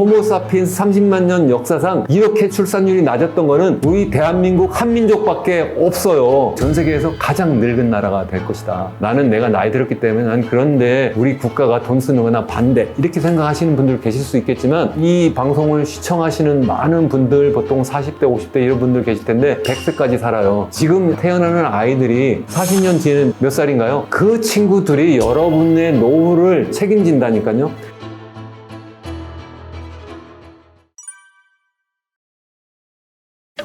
호모사피엔스 30만 년 역사상 이렇게 출산율이 낮았던 거는 우리 대한민국 한민족밖에 없어요. 전 세계에서 가장 늙은 나라가 될 것이다. 나는 내가 나이 들었기 때문에 난 그런데 우리 국가가 돈 쓰는 거나 반대 이렇게 생각하시는 분들 계실 수 있겠지만 이 방송을 시청하시는 많은 분들 보통 40대 50대 이런 분들 계실 텐데 100세까지 살아요. 지금 태어나는 아이들이 40년 뒤에는 몇 살인가요? 그 친구들이 여러분의 노후를 책임진다니까요.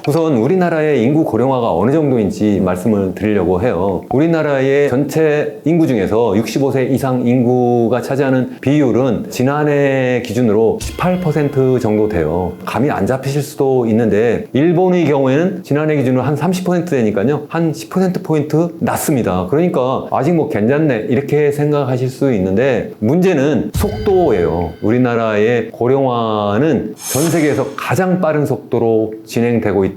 우선 우리나라의 인구 고령화가 어느 정도인지 말씀을 드리려고 해요. 우리나라의 전체 인구 중에서 65세 이상 인구가 차지하는 비율은 지난해 기준으로 18% 정도 돼요. 감이 안 잡히실 수도 있는데 일본의 경우에는 지난해 기준으로 한 30% 되니까요. 한 10%포인트 낮습니다. 그러니까 아직 뭐 괜찮네 이렇게 생각하실 수 있는데 문제는 속도예요. 우리나라의 고령화는 전 세계에서 가장 빠른 속도로 진행되고 있다.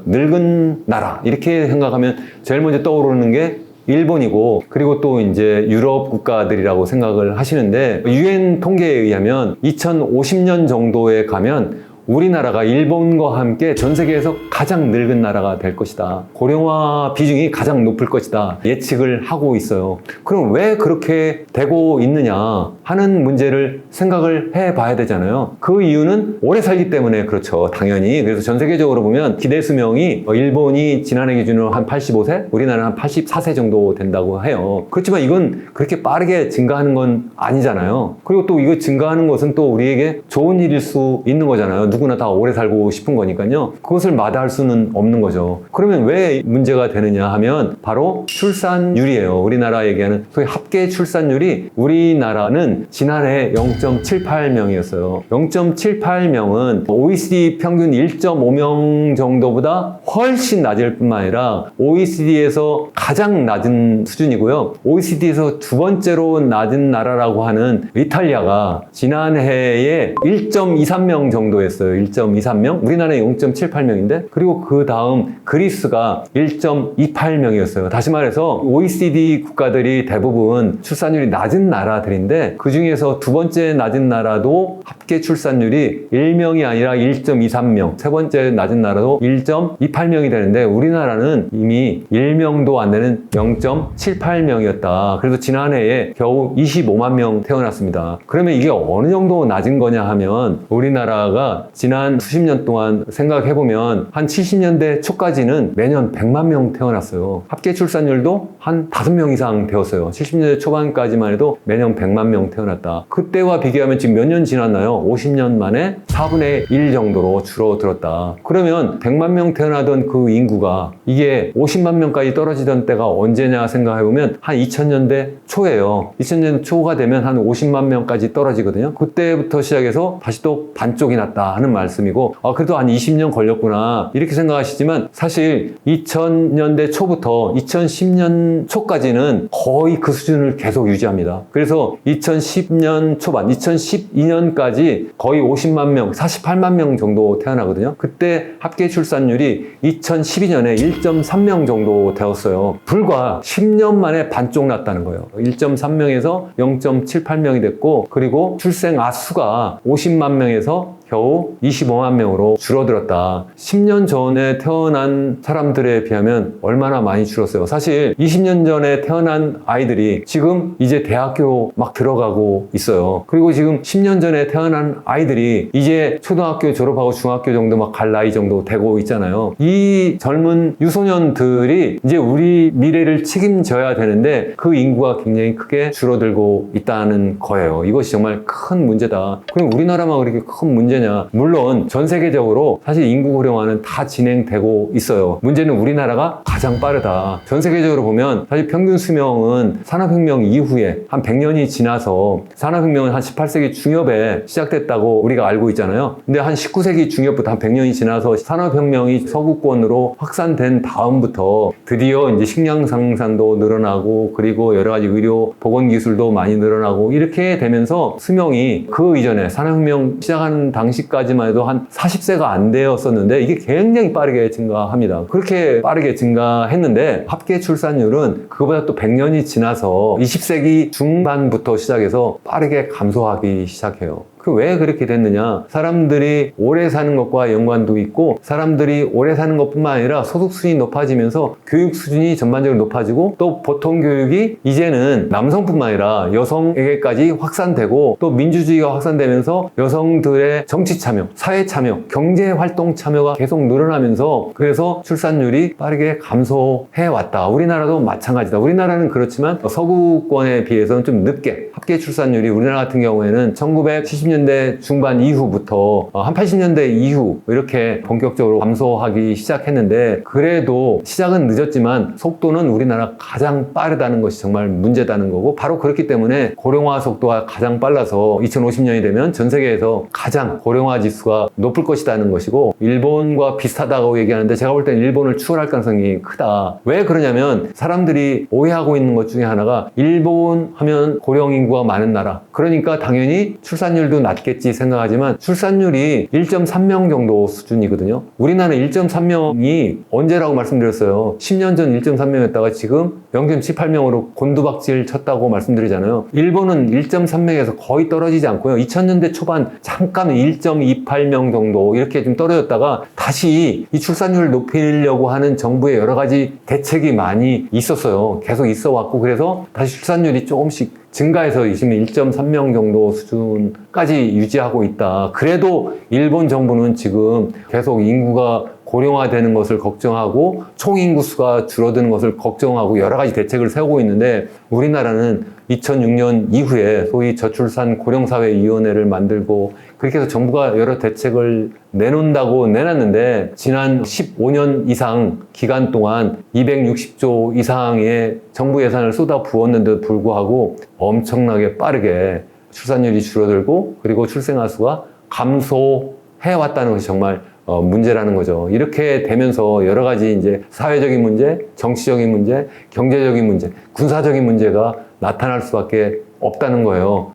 늙은 나라 이렇게 생각하면 제일 먼저 떠오르는 게 일본이고 그리고 또 이제 유럽 국가들이라고 생각을 하시는데 UN 통계에 의하면 2050년 정도에 가면 우리나라가 일본과 함께 전 세계에서 가장 늙은 나라가 될 것이다. 고령화 비중이 가장 높을 것이다. 예측을 하고 있어요. 그럼 왜 그렇게 되고 있느냐 하는 문제를 생각을 해봐야 되잖아요. 그 이유는 오래 살기 때문에 그렇죠. 당연히. 그래서 전 세계적으로 보면 기대 수명이 일본이 지난해 기준으로 한 85세, 우리나라는 한 84세 정도 된다고 해요. 그렇지만 이건 그렇게 빠르게 증가하는 건 아니잖아요. 그리고 또 이거 증가하는 것은 또 우리에게 좋은 일일 수 있는 거잖아요. 누구나 다 오래 살고 싶은 거니까요. 그것을 마다할 수는 없는 거죠. 그러면 왜 문제가 되느냐 하면 바로 출산율이에요. 우리나라 얘기하는 소위 합계 출산율이 우리나라는 지난해 0.78명이었어요. 0.78명은 OECD 평균 1.5명 정도보다 훨씬 낮을 뿐만 아니라 OECD에서 가장 낮은 수준이고요. OECD에서 두 번째로 낮은 나라라고 하는 이탈리아가 지난해에 1.23명 정도였어요. 1.23명? 우리나라는 0.78명인데 그리고 그 다음 그리스가 1.28명이었어요. 다시 말해서 OECD 국가들이 대부분 출산율이 낮은 나라들인데 그 중에서 두 번째 낮은 나라도 합계 출산율이 1명이 아니라 1.23명, 세 번째 낮은 나라도 1.28명이 되는데 우리나라는 이미 1명도 안 되는 0.78명이었다. 그래서 지난해에 겨우 25만 명 태어났습니다. 그러면 이게 어느 정도 낮은 거냐 하면 우리나라가 지난 수십 년 동안 생각해보면 한 70년대 초까지는 매년 100만 명 태어났어요. 합계 출산율도 한 5명 이상 되었어요. 70년대 초반까지만 해도 매년 100만 명 태어났다. 그때와 비교하면 지금 몇 년 지났나요? 50년 만에 4분의 1 정도로 줄어들었다. 그러면 100만 명 태어나던 그 인구가 이게 50만 명까지 떨어지던 때가 언제냐 생각해보면 한 2000년대 초예요. 2000년대 초가 되면 한 50만 명까지 떨어지거든요. 그때부터 시작해서 다시 또 반쪽이 났다 하는 말씀이고 그래도 한 20년 걸렸구나 이렇게 생각하시지만 사실 2000년대 초부터 2010년 초까지는 거의 그 수준을 계속 유지합니다. 그래서 2010년 초반, 2012년까지 거의 50만 명, 48만 명 정도 태어나거든요. 그때 합계 출산율이 2012년에 1.3명 정도 되었어요. 불과 10년 만에 반쪽 났다는 거예요. 1.3명에서 0.78명이 됐고 그리고 출생 아수가 50만 명에서 겨우 25만 명으로 줄어들었다. 10년 전에 태어난 사람들에 비하면 얼마나 많이 줄었어요. 사실 20년 전에 태어난 아이들이 지금 이제 대학교 막 들어가고 있어요. 그리고 지금 10년 전에 태어난 아이들이 이제 초등학교 졸업하고 중학교 정도 막 갈 나이 정도 되고 있잖아요. 이 젊은 유소년들이 이제 우리 미래를 책임져야 되는데 그 인구가 굉장히 크게 줄어들고 있다는 거예요. 이것이 정말 큰 문제다. 그럼 우리나라만 그렇게 큰 문제 물론 전 세계적으로 사실 인구 고령화는 다 진행되고 있어요. 문제는 우리나라가 가장 빠르다. 전 세계적으로 보면 사실 평균 수명은 산업혁명 이후에 한 100년이 지나서 산업혁명은 한 18세기 중엽에 시작됐다고 우리가 알고 있잖아요. 근데 한 19세기 중엽부터 한 100년이 지나서 산업혁명이 서구권으로 확산된 다음부터 드디어 이제 식량 생산도 늘어나고 그리고 여러 가지 의료 보건 기술도 많이 늘어나고 이렇게 되면서 수명이 그 이전에 산업혁명 시작하는 당시까지만 해도 한 40세가 안 되었었는데 이게 굉장히 빠르게 증가합니다. 그렇게 빠르게 증가했는데 합계 출산율은 그거보다 또 100년이 지나서 20세기 중반부터 시작해서 빠르게 감소하기 시작해요. 그 왜 그렇게 됐느냐? 사람들이 오래 사는 것과 연관도 있고 사람들이 오래 사는 것뿐만 아니라 소득 수준이 높아지면서 교육 수준이 전반적으로 높아지고 또 보통 교육이 이제는 남성뿐만 아니라 여성에게까지 확산되고 또 민주주의가 확산되면서 여성들의 정치 참여, 사회 참여, 경제 활동 참여가 계속 늘어나면서 그래서 출산율이 빠르게 감소해 왔다. 우리나라도 마찬가지다. 우리나라는 그렇지만 서구권에 비해서는 좀 늦게 합계 출산율이 우리나라 같은 경우에는 1970년대 중반 이후부터 한 80년대 이후 이렇게 본격적으로 감소하기 시작했는데 그래도 시작은 늦었지만 속도는 우리나라 가장 빠르다는 것이 정말 문제다는 거고 바로 그렇기 때문에 고령화 속도가 가장 빨라서 2050년이 되면 전 세계에서 가장 고령화 지수가 높을 것이라는 것이고 일본과 비슷하다고 얘기하는데 제가 볼 때는 일본을 추월할 가능성이 크다. 왜 그러냐면 사람들이 오해하고 있는 것 중에 하나가 일본 하면 고령 인구가 많은 나라 그러니까 당연히 출산율도 낮겠지 생각하지만 출산율이 1.3명 정도 수준이거든요. 우리나라 1.3명이 언제라고 말씀드렸어요. 10년 전 1.3명이었다가 지금 0.78명으로 곤두박질 쳤다고 말씀드리잖아요. 일본은 1.3명에서 거의 떨어지지 않고요. 2000년대 초반 잠깐 1.28명 정도 이렇게 좀 떨어졌다가 다시 이 출산율을 높이려고 하는 정부의 여러 가지 대책이 많이 있었어요. 계속 있어 왔고 그래서 다시 출산율이 조금씩 증가해서 지금 1.3명 정도 수준까지 유지하고 있다. 그래도 일본 정부는 지금 계속 인구가 고령화되는 것을 걱정하고 총인구수가 줄어드는 것을 걱정하고 여러 가지 대책을 세우고 있는데 우리나라는 2006년 이후에 소위 저출산 고령사회위원회를 만들고 그렇게 해서 정부가 여러 대책을 내놓는다고 내놨는데 지난 15년 이상 기간 동안 260조 이상의 정부 예산을 쏟아 부었는데도 불구하고 엄청나게 빠르게 출산율이 줄어들고 그리고 출생아 수가 감소해 왔다는 것이 정말 문제라는 거죠. 이렇게 되면서 여러 가지 이제 사회적인 문제, 정치적인 문제, 경제적인 문제, 군사적인 문제가 나타날 수밖에 없다는 거예요.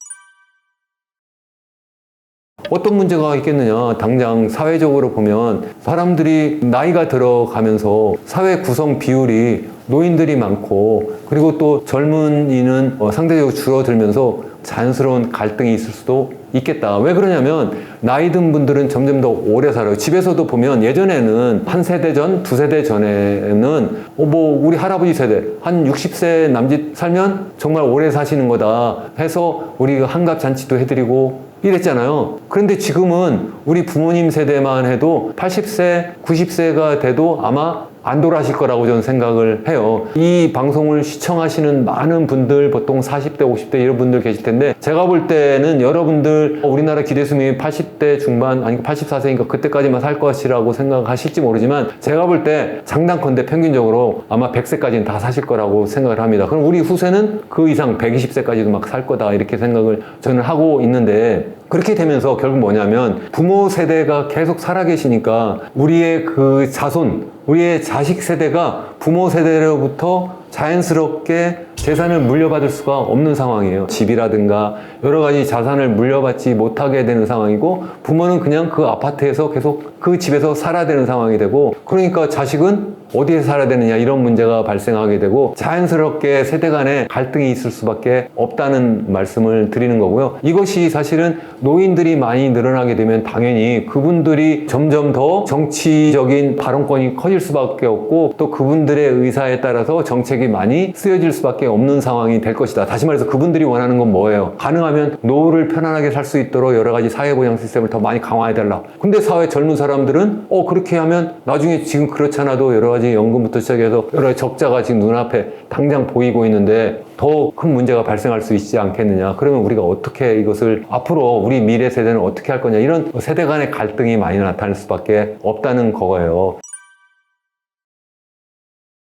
어떤 문제가 있겠느냐? 당장 사회적으로 보면 사람들이 나이가 들어가면서 사회 구성 비율이 노인들이 많고 그리고 또 젊은이는 상대적으로 줄어들면서 자연스러운 갈등이 있을 수도 있겠다. 왜 그러냐면 나이 든 분들은 점점 더 오래 살아요. 집에서도 보면 예전에는 한 세대 전, 두 세대 전에는 우리 할아버지 세대 한 60세 남짓 살면 정말 오래 사시는 거다 해서 우리 한갑 잔치도 해드리고 이랬잖아요. 그런데 지금은 우리 부모님 세대만 해도 80세, 90세가 돼도 아마 안 돌아가실 거라고 저는 생각을 해요. 이 방송을 시청하시는 많은 분들 보통 40대, 50대 이런 분들 계실 텐데 제가 볼 때는 여러분들 우리나라 기대수명이 80대 중반 아니 84세니까 그때까지만 살 것이라고 생각하실지 모르지만 제가 볼 때 장단컨대 평균적으로 아마 100세까지는 다 사실 거라고 생각을 합니다. 그럼 우리 후세는 그 이상 120세까지도 막 살 거다 이렇게 생각을 저는 하고 있는데 그렇게 되면서 결국 뭐냐면 부모 세대가 계속 살아계시니까 우리의 그 자손 우리의 자식 세대가 부모 세대로부터 자연스럽게 재산을 물려받을 수가 없는 상황이에요. 집이라든가 여러 가지 자산을 물려받지 못하게 되는 상황이고 부모는 그냥 그 아파트에서 계속 그 집에서 살아야 되는 상황이 되고 그러니까 자식은 어디에 살아야 되느냐 이런 문제가 발생하게 되고 자연스럽게 세대 간에 갈등이 있을 수밖에 없다는 말씀을 드리는 거고요. 이것이 사실은 노인들이 많이 늘어나게 되면 당연히 그분들이 점점 더 정치적인 발언권이 커질 수밖에 없고 또 그분들의 의사에 따라서 정책이 많이 쓰여질 수밖에 없는 상황이 될 것이다. 다시 말해서 그분들이 원하는 건 뭐예요? 가능하면 노후를 편안하게 살 수 있도록 여러 가지 사회보장 시스템을 더 많이 강화해달라. 근데 사회 젊은 사람들은 그렇게 하면 나중에 지금 그렇지 않아도 여러 가지 연금부터 시작해서 여러 가지 적자가 지금 눈앞에 당장 보이고 있는데 더 큰 문제가 발생할 수 있지 않겠느냐. 그러면 우리가 어떻게 이것을 앞으로 우리 미래 세대는 어떻게 할 거냐. 이런 세대 간의 갈등이 많이 나타날 수밖에 없다는 거예요.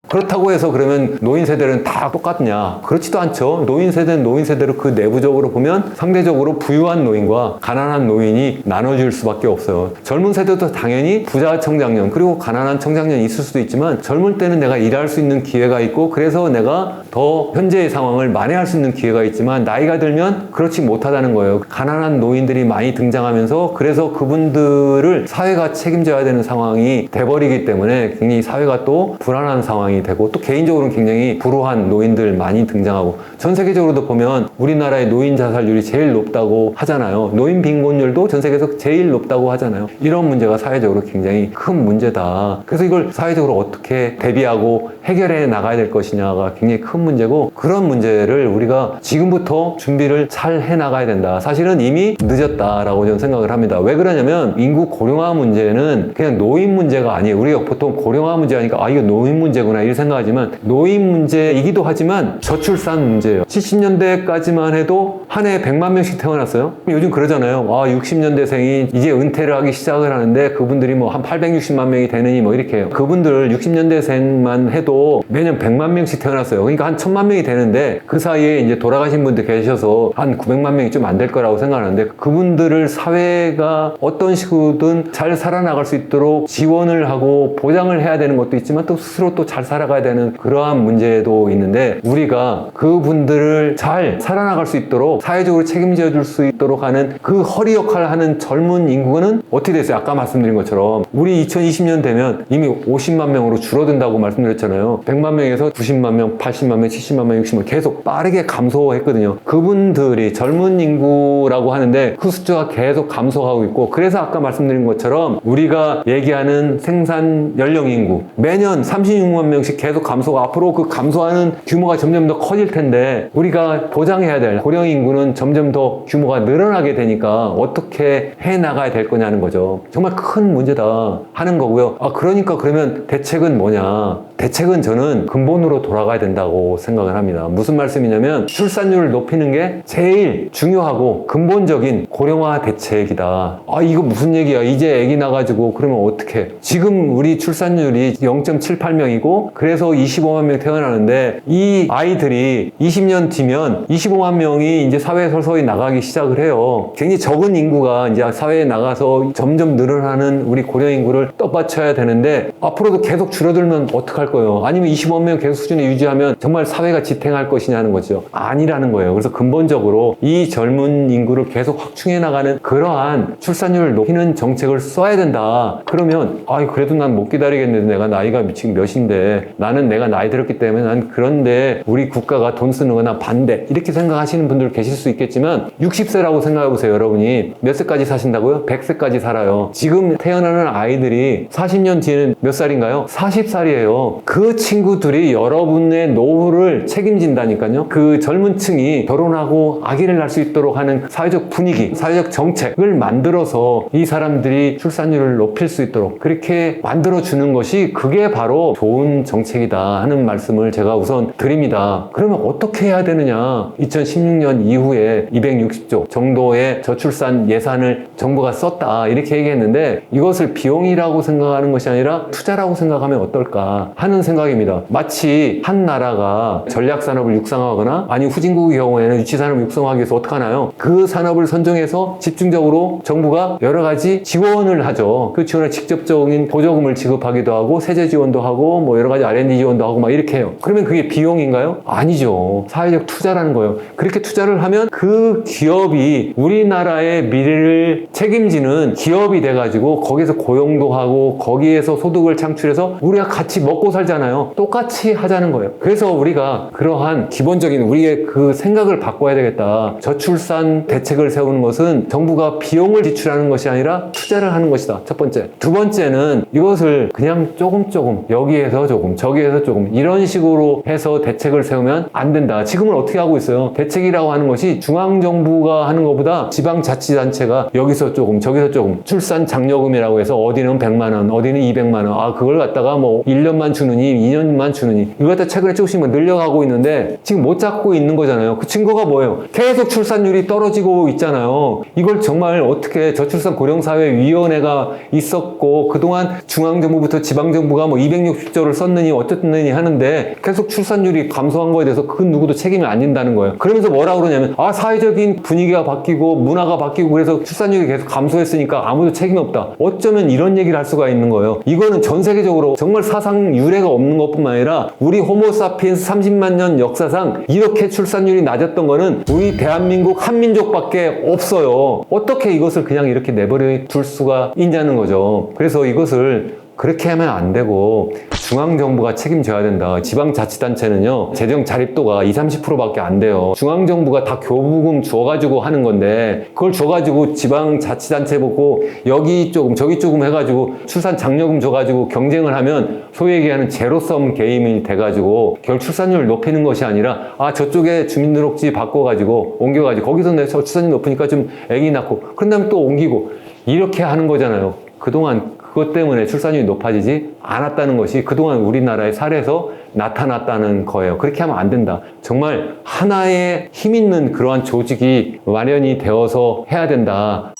그렇다고 해서 그러면 노인 세대는 다 똑같냐? 그렇지도 않죠. 노인 세대는 노인 세대로 그 내부적으로 보면 상대적으로 부유한 노인과 가난한 노인이 나눠질 수밖에 없어요. 젊은 세대도 당연히 부자 청장년 그리고 가난한 청장년이 있을 수도 있지만 젊을 때는 내가 일할 수 있는 기회가 있고 그래서 내가 더 더 현재의 상황을 만회할 수 있는 기회가 있지만 나이가 들면 그렇지 못하다는 거예요. 가난한 노인들이 많이 등장하면서 그래서 그분들을 사회가 책임져야 되는 상황이 돼버리기 때문에 굉장히 사회가 또 불안한 상황이 되고 또 개인적으로는 굉장히 불우한 노인들 많이 등장하고 전 세계적으로도 보면 우리나라의 노인 자살률이 제일 높다고 하잖아요. 노인 빈곤율도 전 세계에서 제일 높다고 하잖아요. 이런 문제가 사회적으로 굉장히 큰 문제다. 그래서 이걸 사회적으로 어떻게 대비하고 해결해 나가야 될 것이냐가 굉장히 큰 문제고 그런 문제를 우리가 지금부터 준비를 잘 해 나가야 된다. 사실은 이미 늦었다라고 저는 생각을 합니다. 왜 그러냐면 인구 고령화 문제는 그냥 노인 문제가 아니에요. 우리가 보통 고령화 문제하니까 이거 노인 문제구나 이렇게 생각하지만 노인 문제이기도 하지만 저출산 문제예요. 70년대까지만 해도 한 해에 100만 명씩 태어났어요. 요즘 그러잖아요. 60년대생이 이제 은퇴를 하기 시작을 하는데 그분들이 뭐 한 860만 명이 되느니 뭐 이렇게 해요. 그분들 60년대생만 해도 매년 100만 명씩 태어났어요. 그러니까 한 1000만 명이 되는데 그 사이에 이제 돌아가신 분들 계셔서 한 900만 명이 좀 안 될 거라고 생각하는데 그분들을 사회가 어떤 식으로든 잘 살아나갈 수 있도록 지원을 하고 보장을 해야 되는 것도 있지만 또 스스로 또 잘 살아가야 되는 그러한 문제도 있는데 우리가 그분들을 잘 살아나갈 수 있도록 사회적으로 책임져 줄 수 있도록 하는 그 허리 역할을 하는 젊은 인구는 어떻게 됐어요? 아까 말씀드린 것처럼 우리 2020년 되면 이미 50만 명으로 줄어든다고 말씀드렸잖아요. 100만 명에서 90만 명, 80만 명, 70만 명, 60만 명 계속 빠르게 감소했거든요. 그분들이 젊은 인구라고 하는데 그 숫자가 계속 감소하고 있고 그래서 아까 말씀드린 것처럼 우리가 얘기하는 생산 연령 인구 매년 36만 명씩 계속 감소가 앞으로 그 감소하는 규모가 점점 더 커질 텐데 우리가 보장해야 될 고령 인구는 점점 더 규모가 늘어나게 되니까 어떻게 해 나가야 될 거냐는 거죠. 정말 큰 문제다 하는 거고요. 그러니까 그러면 대책은 뭐냐? 대책은 저는 근본으로 돌아가야 된다고 생각을 합니다. 무슨 말씀이냐면 출산율을 높이는 게 제일 중요하고 근본적인 고령화 대책이다. 이거 무슨 얘기야? 이제 애기 나가지고 그러면 어떡해? 지금 우리 출산율이 0.78명이고 그래서 25만 명 태어나는데 이 아이들이 20년 뒤면 25만 명이 이제 사회에 서서히 나가기 시작을 해요. 굉장히 적은 인구가 이제 사회에 나가서 점점 늘어나는 우리 고령 인구를 떠받쳐야 되는데 앞으로도 계속 줄어들면 어떡할 거예요? 아니면 25만 명 계속 수준에 유지하면 정말 사회가 지탱할 것이냐는 거죠. 아니라는 거예요. 그래서 근본적으로 이 젊은 인구를 계속 확충해 나가는 그러한 출산율을 높이는 정책을 써야 된다. 그러면 그래도 난 못 기다리겠는데 내가 나이가 지금 몇인데 나는 내가 나이 들었기 때문에 난 그런데 우리 국가가 돈 쓰는 거나 반대 이렇게 생각하시는 분들 계실 수 있겠지만 60세라고 생각해 보세요. 여러분이 몇 세까지 사신다고요? 100세까지 살아요. 지금 태어나는 아이들이 40년 뒤에는 몇 살인가요? 40살이에요. 그 친구들이 여러분의 노후를 책임진다니까요. 그 젊은 층이 결혼하고 아기를 낳을 수 있도록 하는 사회적 분위기, 사회적 정책을 만들어서 이 사람들이 출산율을 높일 수 있도록 그렇게 만들어주는 것이 그게 바로 좋은 정책이다 하는 말씀을 제가 우선 드립니다. 그러면 어떻게 해야 되느냐? 2016년 이후에 260조 정도의 저출산 예산을 정부가 썼다 이렇게 얘기했는데 이것을 비용이라고 생각하는 것이 아니라 투자라고 생각하면 어떨까 하는 생각입니다. 마치 한 나라가 전략산업을 육성하거나 아니 후진국의 경우에는 유치산업을 육성하기 위해서 어떻게 하나요? 그 산업을 선정해서 집중적으로 정부가 여러 가지 지원을 하죠. 그 지원을 직접적인 보조금을 지급하기도 하고 세제 지원도 하고 뭐 여러 가지 R&D 지원도 하고 막 이렇게 해요. 그러면 그게 비용인가요? 아니죠. 사회적 투자라는 거예요. 그렇게 투자를 하면 그 기업이 우리나라의 미래를 책임지는 기업이 돼가지고 거기에서 고용도 하고 거기에서 소득을 창출해서 우리가 같이 먹고 살잖아요. 똑같이 하자는 거예요. 그래서 우리가 그러한 기본적인 우리의 그 생각을 바꿔야 되겠다. 저출산 대책을 세우는 것은 정부가 비용을 지출하는 것이 아니라 투자를 하는 것이다. 첫 번째. 두 번째는 이것을 그냥 조금 여기에서 조금 저기에서 조금 이런 식으로 해서 대책을 세우면 안 된다. 지금은 어떻게 하고 있어요? 대책이라고 하는 것이 중앙정부가 하는 것보다 지방자치단체가 여기서 조금 저기서 조금 출산 장려금이라고 해서 어디는 100만 원 어디는 200만 원 그걸 갖다가 뭐 1년만 주느니 2년만 주느니 이거 갖다 최근에 조금씩 늘려가고 있는데 지금 못 잡고 있는 거잖아요. 그 증거가 뭐예요? 계속 출산율이 떨어지고 있잖아요. 이걸 정말 어떻게 저출산 고령사회위원회가 있었고 그동안 중앙정부부터 지방정부가 뭐 260조를 썼느니 어쨌느니 하는데 계속 출산율이 감소한 거에 대해서 그 누구도 책임이 안 진다는 거예요. 그러면서 뭐라고 그러냐면 사회적인 분위기가 바뀌고 문화가 바뀌고 그래서 출산율이 계속 감소했으니까 아무도 책임이 없다. 어쩌면 이런 얘기를 할 수가 있는 거예요. 이거는 전 세계적으로 정말 사상 유례 미래가 없는 것뿐만 아니라 우리 호모사피엔스 30만 년 역사상 이렇게 출산율이 낮았던 거는 우리 대한민국 한민족밖에 없어요. 어떻게 이것을 그냥 이렇게 내버려 둘 수가 있냐는 거죠. 그래서 이것을 그렇게 하면 안 되고 중앙정부가 책임져야 된다. 지방자치단체는요, 재정 자립도가 20-30%밖에 안 돼요. 중앙정부가 다 교부금 줘가지고 하는 건데, 그걸 줘가지고 지방자치단체 보고 여기 조금 저기 조금 해가지고 출산 장려금 줘가지고 경쟁을 하면 소위 얘기하는 제로섬 게임이 돼가지고 결 출산율 높이는 것이 아니라 저쪽에 주민등록지 바꿔가지고 옮겨가지고 거기서 내 출산율 높으니까 좀 애기 낳고 그런 다음에 또 옮기고 이렇게 하는 거잖아요. 그동안 그것 때문에 출산율이 높아지지 않았다는 것이 그동안 우리나라의 사례에서 나타났다는 거예요. 그렇게 하면 안 된다. 정말 하나의 힘 있는 그러한 조직이 마련이 되어서 해야 된다.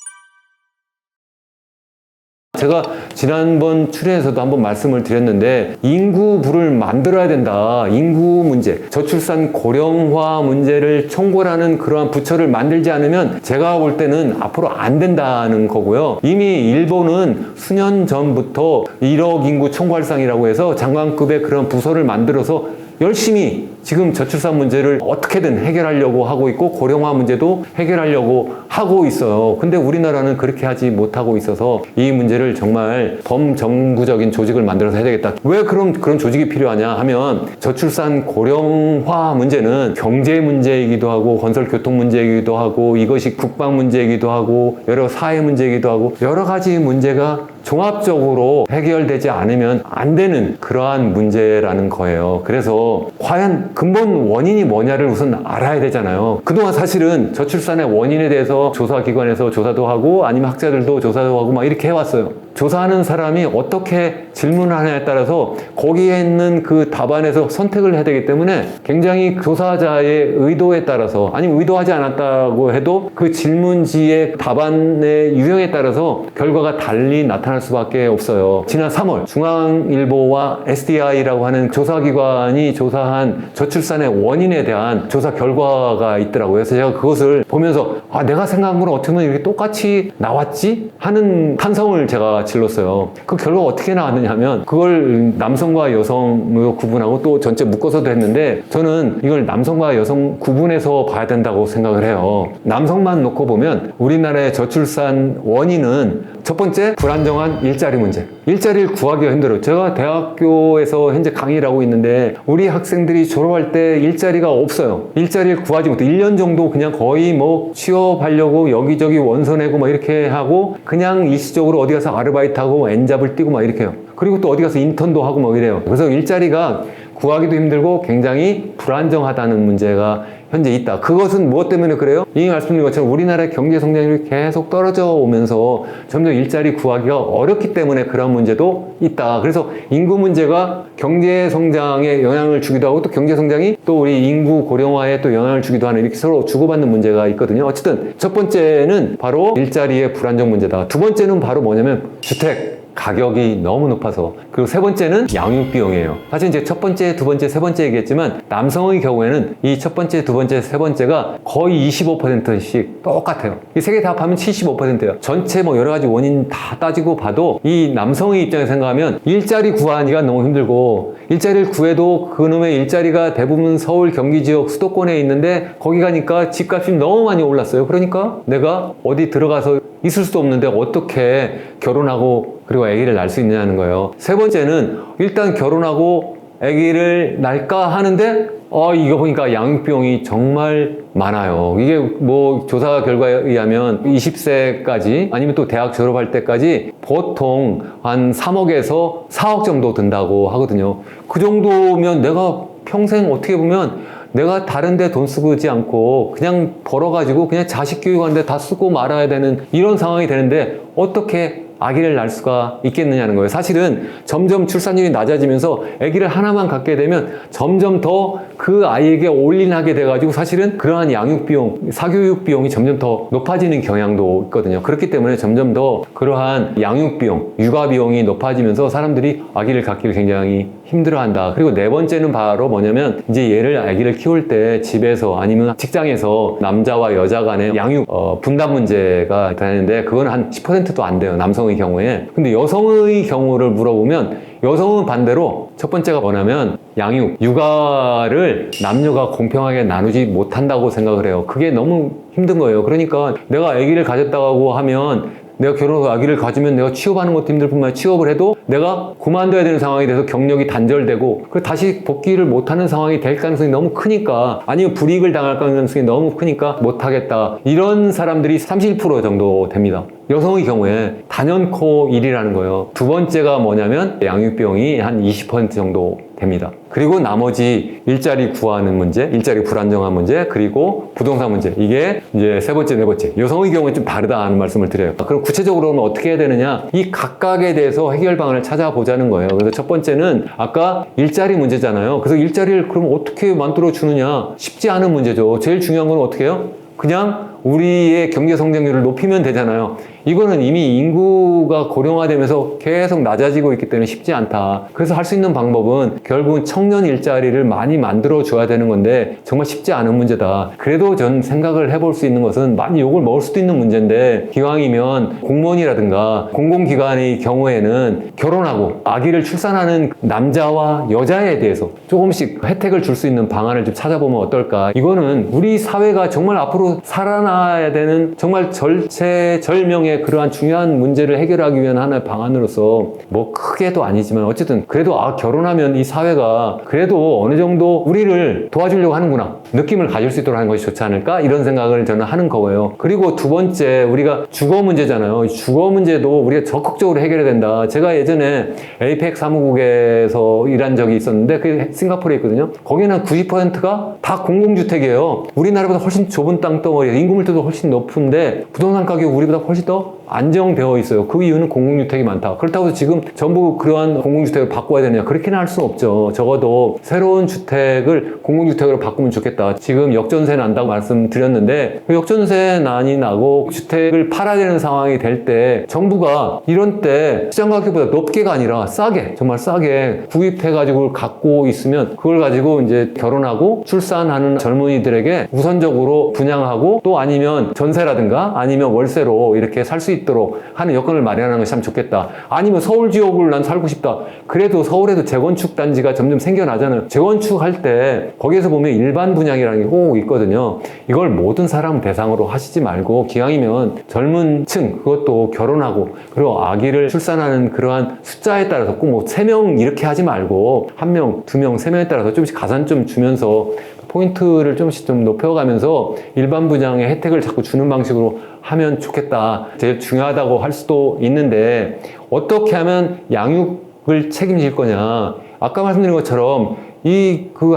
제가 지난번 출연에서도 한번 말씀을 드렸는데 인구부를 만들어야 된다. 인구 문제, 저출산 고령화 문제를 총괄하는 그러한 부처를 만들지 않으면 제가 볼 때는 앞으로 안 된다는 거고요. 이미 일본은 수년 전부터 1억 인구 총괄상이라고 해서 장관급의 그런 부서를 만들어서 열심히 지금 저출산 문제를 어떻게든 해결하려고 하고 있고 고령화 문제도 해결하려고 하고 있어요. 근데 우리나라는 그렇게 하지 못하고 있어서 이 문제를 정말 범정부적인 조직을 만들어서 해야 되겠다. 왜 그런 조직이 필요하냐 하면 저출산 고령화 문제는 경제 문제이기도 하고 건설 교통 문제이기도 하고 이것이 국방 문제이기도 하고 여러 사회 문제이기도 하고 여러 가지 문제가 종합적으로 해결되지 않으면 안 되는 그러한 문제라는 거예요. 그래서 과연 근본 원인이 뭐냐를 우선 알아야 되잖아요. 그동안 사실은 저출산의 원인에 대해서 조사기관에서 조사도 하고 아니면 학자들도 조사도 하고 막 이렇게 해왔어요. 조사하는 사람이 어떻게 질문하느냐에 따라서 거기에 있는 그 답안에서 선택을 해야 되기 때문에 굉장히 조사자의 의도에 따라서 아니면 의도하지 않았다고 해도 그 질문지의 답안의 유형에 따라서 결과가 달리 나타날 수밖에 없어요. 지난 3월 중앙일보와 SDI라고 하는 조사기관이 조사한 저출산의 원인에 대한 조사 결과가 있더라고요. 그래서 제가 그것을 보면서 내가 생각한 거랑 어떻게 보면 이렇게 똑같이 나왔지? 하는 탄성을 제가 질렀어요. 그 결과가 어떻게 나왔느냐 하면 그걸 남성과 여성으로 구분하고 또 전체 묶어서도 했는데 저는 이걸 남성과 여성 구분해서 봐야 된다고 생각을 해요. 남성만 놓고 보면 우리나라의 저출산 원인은 첫 번째, 불안정한 일자리 문제. 일자리를 구하기가 힘들어요. 제가 대학교에서 현재 강의를 하고 있는데 우리 학생들이 졸업할 때 일자리가 없어요. 일자리를 구하지 못해. 1년 정도 그냥 거의 뭐 취업하려고 여기저기 원서 내고 막 이렇게 하고 그냥 일시적으로 어디 가서 아르바이트하고 엔잡을 뛰고 막 이렇게 해요. 그리고 또 어디 가서 인턴도 하고 막 이래요. 그래서 일자리가 구하기도 힘들고 굉장히 불안정하다는 문제가 현재 있다. 그것은 무엇 때문에 그래요? 이미 말씀드린 것처럼 우리나라의 경제 성장률이 계속 떨어져 오면서 점점 일자리 구하기가 어렵기 때문에 그런 문제도 있다. 그래서 인구 문제가 경제 성장에 영향을 주기도 하고 또 경제 성장이 또 우리 인구 고령화에 또 영향을 주기도 하는 이렇게 서로 주고받는 문제가 있거든요. 어쨌든 첫 번째는 바로 일자리의 불안정 문제다. 두 번째는 바로 뭐냐면 주택 가격이 너무 높아서. 그리고 세 번째는 양육 비용이에요. 사실 이제 첫 번째, 두 번째, 세 번째 얘기했지만 남성의 경우에는 이 첫 번째, 두 번째, 세 번째가 거의 25%씩 똑같아요. 이 세 개 다 합하면 75%예요. 전체 뭐 여러 가지 원인 다 따지고 봐도 이 남성의 입장에서 생각하면 일자리 구하기가 너무 힘들고 일자리를 구해도 그놈의 일자리가 대부분 서울, 경기 지역, 수도권에 있는데 거기 가니까 집값이 너무 많이 올랐어요. 그러니까 내가 어디 들어가서 있을 수도 없는데 어떻게 결혼하고 그리고 아기를 낳을 수 있느냐는 거예요. 세 번째는 일단 결혼하고 아기를 낳을까 하는데 이거 보니까 양육비용이 정말 많아요. 이게 뭐 조사 결과에 의하면 20세까지 아니면 또 대학 졸업할 때까지 보통 한 3억에서 4억 정도 든다고 하거든요. 그 정도면 내가 평생 어떻게 보면 내가 다른 데 돈 쓰지 않고 그냥 벌어가지고 그냥 자식 교육하는데 다 쓰고 말아야 되는 이런 상황이 되는데 어떻게 아기를 낳을 수가 있겠느냐는 거예요. 사실은 점점 출산율이 낮아지면서 아기를 하나만 갖게 되면 점점 더 그 아이에게 올인하게 돼가지고 사실은 그러한 양육비용, 사교육비용이 점점 더 높아지는 경향도 있거든요. 그렇기 때문에 점점 더 그러한 양육비용, 육아비용이 높아지면서 사람들이 아기를 갖기를 굉장히 힘들어한다. 그리고 네 번째는 바로 뭐냐면 이제 아기를 키울 때 집에서 아니면 직장에서 남자와 여자 간의 양육 분담 문제가 되는데 그건 한 10%도 안 돼요. 남성의 경우에. 근데 여성의 경우를 물어보면 여성은 반대로 첫 번째가 뭐냐면 양육, 육아를 남녀가 공평하게 나누지 못한다고 생각을 해요. 그게 너무 힘든 거예요. 그러니까 내가 아기를 가졌다고 하면 내가 결혼해서 아기를 가지면 내가 취업하는 것도 힘들 뿐만 아니라 취업을 해도 내가 그만둬야 되는 상황이 돼서 경력이 단절되고 다시 복귀를 못하는 상황이 될 가능성이 너무 크니까 아니면 불이익을 당할 가능성이 너무 크니까 못하겠다. 이런 사람들이 31% 정도 됩니다. 여성의 경우에 단연코 1위라는 거예요. 두 번째가 뭐냐면 양육비용이 한 20% 정도 됩니다. 그리고 나머지 일자리 구하는 문제, 일자리 불안정한 문제, 그리고 부동산 문제. 이게 이제 세 번째, 네 번째. 여성의 경우는 좀 다르다는 말씀을 드려요. 그럼 구체적으로는 어떻게 해야 되느냐? 이 각각에 대해서 해결 방안을 찾아보자는 거예요. 그래서 첫 번째는 아까 일자리 문제잖아요. 그래서 일자리를 그럼 어떻게 만들어 주느냐? 쉽지 않은 문제죠. 제일 중요한 건 어떻게 해요? 그냥 우리의 경제 성장률을 높이면 되잖아요. 이거는 이미 인구가 고령화되면서 계속 낮아지고 있기 때문에 쉽지 않다. 그래서 할 수 있는 방법은 결국은 청년 일자리를 많이 만들어 줘야 되는 건데 정말 쉽지 않은 문제다. 그래도 전 생각을 해볼 수 있는 것은 많이 욕을 먹을 수도 있는 문제인데 기왕이면 공무원이라든가 공공기관의 경우에는 결혼하고 아기를 출산하는 남자와 여자에 대해서 조금씩 혜택을 줄 수 있는 방안을 좀 찾아보면 어떨까. 이거는 우리 사회가 정말 앞으로 살아나야 되는 정말 절체절명의 그러한 중요한 문제를 해결하기 위한 하나의 방안으로서 뭐 크게도 아니지만 어쨌든 그래도 결혼하면 이 사회가 그래도 어느 정도 우리를 도와주려고 하는구나 느낌을 가질 수 있도록 하는 것이 좋지 않을까 이런 생각을 저는 하는 거예요. 그리고 두 번째 우리가 주거 문제잖아요. 주거 문제도 우리가 적극적으로 해결해야 된다. 제가 예전에 에이펙 사무국에서 일한 적이 있었는데 그게 싱가포르에 있거든요. 거기는 90%가 다 공공주택이에요. 우리나라보다 훨씬 좁은 땅덩어리, 인구 밀도도 훨씬 높은데 부동산 가격이 우리보다 훨씬 더 안정되어 있어요. 그 이유는 공공주택이 많다. 그렇다고 해서 지금 전부 그러한 공공주택을 바꿔야 되느냐? 그렇게는 할 수는 없죠. 적어도 새로운 주택을 공공주택으로 바꾸면 좋겠다. 지금 역전세 난다고 말씀드렸는데 그 역전세 난이 나고 주택을 팔아야 되는 상황이 될 때 정부가 이런 때 시장 가격보다 높게가 아니라 싸게, 정말 싸게 구입해가지고 갖고 있으면 그걸 가지고 이제 결혼하고 출산하는 젊은이들에게 우선적으로 분양하고 또 아니면 전세라든가 아니면 월세로 이렇게 살 수 있도록 하는 여건을 마련하는 것이 참 좋겠다. 아니면 서울 지역을 난 살고 싶다. 그래도 서울에도 재건축 단지가 점점 생겨나잖아요. 재건축할 때 거기에서 보면 일반 분양이라는 게 꼭 있거든요. 이걸 모든 사람 대상으로 하시지 말고 기왕이면 젊은 층 그것도 결혼하고 그리고 아기를 출산하는 그러한 숫자에 따라서 꼭 뭐 3명 이렇게 하지 말고 1명, 2명, 3명에 따라서 조금씩 가산 좀 주면서 포인트를 조금씩 좀 높여가면서 일반 분양의 혜택을 자꾸 주는 방식으로 하면 좋겠다. 제일 중요하다고 할 수도 있는데 어떻게 하면 양육을 책임질 거냐. 아까 말씀드린 것처럼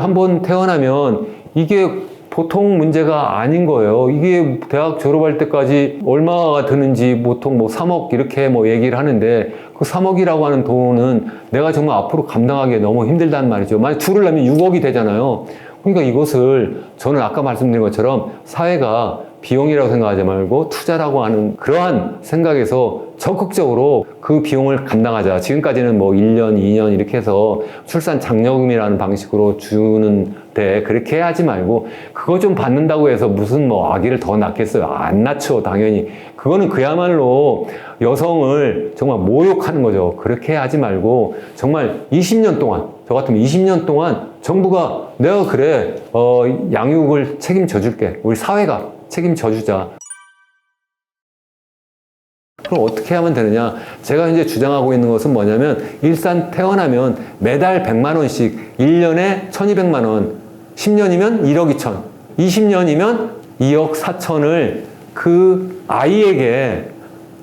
한번 태어나면 이게 보통 문제가 아닌 거예요. 이게 대학 졸업할 때까지 얼마가 드는지 보통 뭐 3억 이렇게 뭐 얘기를 하는데 그 3억이라고 하는 돈은 내가 정말 앞으로 감당하기 너무 힘들단 말이죠. 만약 둘을 낳으면 6억이 되잖아요. 그러니까 이것을 저는 아까 말씀드린 것처럼 사회가 비용이라고 생각하지 말고 투자라고 하는 그러한 생각에서 적극적으로 그 비용을 감당하자. 지금까지는 뭐 1년, 2년 이렇게 해서 출산 장려금이라는 방식으로 주는데 그렇게 하지 말고 그거 좀 받는다고 해서 무슨 뭐 아기를 더 낳겠어요? 안 낳죠, 당연히. 그거는 그야말로 여성을 정말 모욕하는 거죠. 그렇게 하지 말고 정말 20년 동안 저 같으면 20년 동안 정부가 내가 그래 양육을 책임져 줄게. 우리 사회가 책임져 주자. 그럼 어떻게 하면 되느냐? 제가 이제 주장하고 있는 것은 뭐냐면 일단 태어나면 매달 100만 원씩 1년에 1200만 원 10년이면 1억 2천 20년이면 2억 4천을 그 아이에게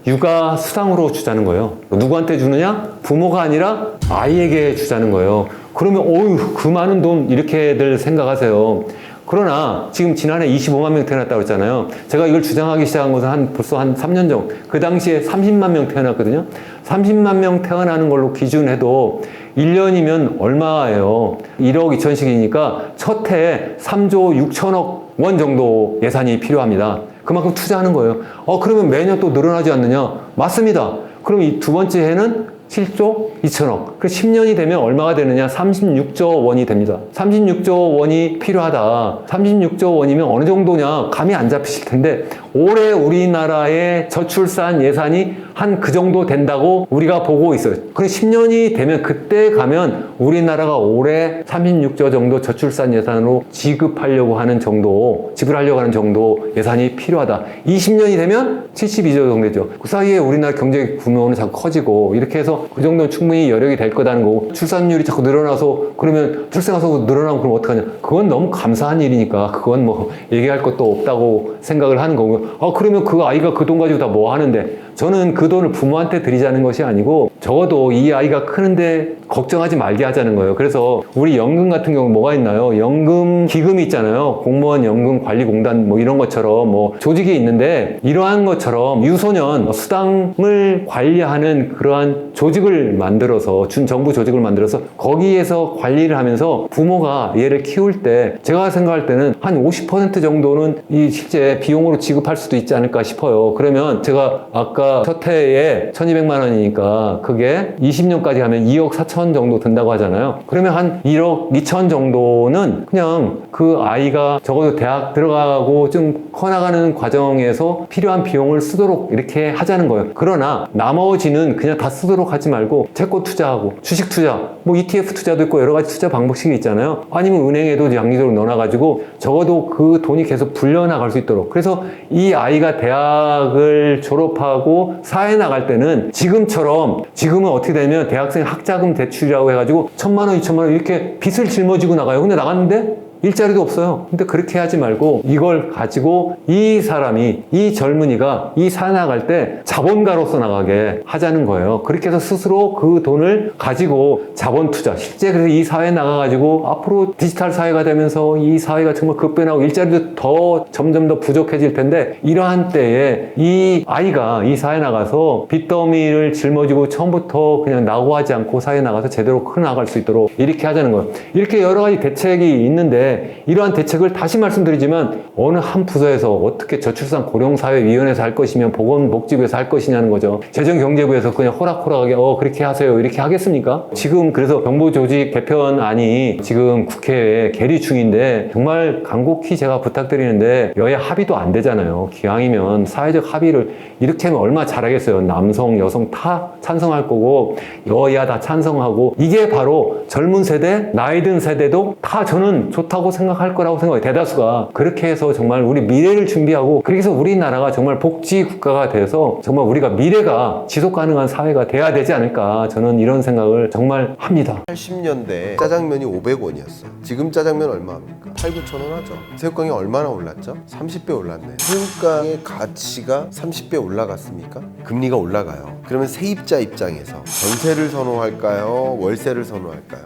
육아 수당으로 주자는 거예요. 누구한테 주느냐? 부모가 아니라 아이에게 주자는 거예요. 그러면 어휴 그 많은 돈 이렇게들 생각하세요. 그러나 지금 지난해 25만 명 태어났다고 했잖아요. 제가 이걸 주장하기 시작한 것은 벌써 한 3년 전. 그 당시에 30만 명 태어났거든요. 30만 명 태어나는 걸로 기준해도 1년이면 얼마예요? 1억 2천씩이니까 첫 해에 3조 6천억 원 정도 예산이 필요합니다. 그만큼 투자하는 거예요. 그러면 매년 또 늘어나지 않느냐? 맞습니다. 그럼 이 두 번째 해는 7조 2천억. 그 10년이 되면 얼마가 되느냐? 36조 원이 됩니다. 36조 원이 필요하다. 36조 원이면 어느 정도냐? 감이 안 잡히실 텐데 올해 우리나라의 저출산 예산이 한 그 정도 된다고 우리가 보고 있어요. 그럼 10년이 되면 그때 가면 우리나라가 올해 36조 정도 저출산 예산으로 지급하려고 하는 정도, 지불하려고 하는 정도 예산이 필요하다. 20년이 되면 72조 정도 되죠. 그 사이에 우리나라 경제 규모는 자꾸 커지고 이렇게 해서 그 정도는 충분히 여력이 될 거다는 거고 출산율이 자꾸 늘어나서 그러면 출생아서 늘어나면 그럼 어떡하냐. 그건 너무 감사한 일이니까 그건 뭐 얘기할 것도 없다고 생각을 하는 거고요. 그러면 그 아이가 그 돈 가지고 다 뭐 하는데 저는 그 돈을 부모한테 드리자는 것이 아니고 적어도 이 아이가 크는데 걱정하지 말게 하자는 거예요. 그래서 우리 연금 같은 경우 뭐가 있나요? 연금 기금이 있잖아요. 공무원 연금 관리공단 뭐 이런 것처럼 뭐 조직이 있는데 이러한 것처럼 유소년 수당을 관리하는 그러한 조직을 만들어서 준정부 조직을 만들어서 거기에서 관리를 하면서 부모가 얘를 키울 때 제가 생각할 때는 한 50% 정도는 이 실제 비용으로 지급할 수도 있지 않을까 싶어요. 그러면 제가 아까 첫 해에 1200만 원이니까 그게 20년까지 하면 2억 4천 정도 든다고 하잖아요. 그러면 한 1억 2천 정도는 그냥 그 아이가 적어도 대학 들어가고 좀 커나가는 과정에서 필요한 비용을 쓰도록 이렇게 하자는 거예요. 그러나 나머지는 그냥 다 쓰도록 하지 말고 채권 투자하고 주식 투자, 뭐 ETF 투자도 있고 여러 가지 투자 방법식이 있잖아요. 아니면 은행에도 장기적으로 넣어놔가지고 적어도 그 돈이 계속 불려나갈 수 있도록. 그래서 이 아이가 대학을 졸업하고 사회 나갈 때는 지금은 어떻게 되면 대학생 학자금 대출이라고 해가지고 1,000만 원, 2,000만 원 이렇게 빚을 짊어지고 나가요. 근데 나갔는데 일자리도 없어요. 근데 그렇게 하지 말고 이걸 가지고 이 사람이, 이 젊은이가 이 사회 나갈 때 자본가로서 나가게 하자는 거예요. 그렇게 해서 스스로 그 돈을 가지고 자본 투자, 실제 그래서 이 사회에 나가가지고 앞으로 디지털 사회가 되면서 이 사회가 정말 급변하고 일자리도 더 점점 더 부족해질 텐데 이러한 때에 이 아이가 이 사회에 나가서 빚더미를 짊어지고 처음부터 그냥 낙오하지 않고 사회에 나가서 제대로 커나갈 수 있도록 이렇게 하자는 거예요. 이렇게 여러 가지 대책이 있는데 이러한 대책을 다시 말씀드리지만 어느 한 부서에서 어떻게 저출산 고령사회위원회에서 할 것이면 보건복지부에서 할 것이냐는 거죠. 재정경제부에서 그냥 호락호락하게 그렇게 하세요 이렇게 하겠습니까? 지금 그래서 정부조직 개편안이 지금 국회에 계류 중인데 정말 간곡히 제가 부탁드리는데 여야 합의도 안 되잖아요. 기왕이면 사회적 합의를 이렇게 하면 얼마나 잘하겠어요. 남성, 여성 다 찬성할 거고 여야 다 찬성하고 이게 바로 젊은 세대, 나이 든 세대도 다 저는 좋다고 생각할 거라고 생각해요. 대다수가. 그렇게 해서 정말 우리 미래를 준비하고 그렇게 해서 우리나라가 정말 복지 국가가 돼서 정말 우리가 미래가 지속 가능한 사회가 돼야 되지 않을까 저는 이런 생각을 정말 합니다. 80년대 짜장면이 500원이었어요. 지금 짜장면 얼마입니까? 8, 9천 원 하죠. 새우깡이 얼마나 올랐죠? 30배 올랐네. 새우깡의 가치가 30배 올라갔습니까? 금리가 올라가요. 그러면 세입자 입장에서 전세를 선호할까요? 월세를 선호할까요?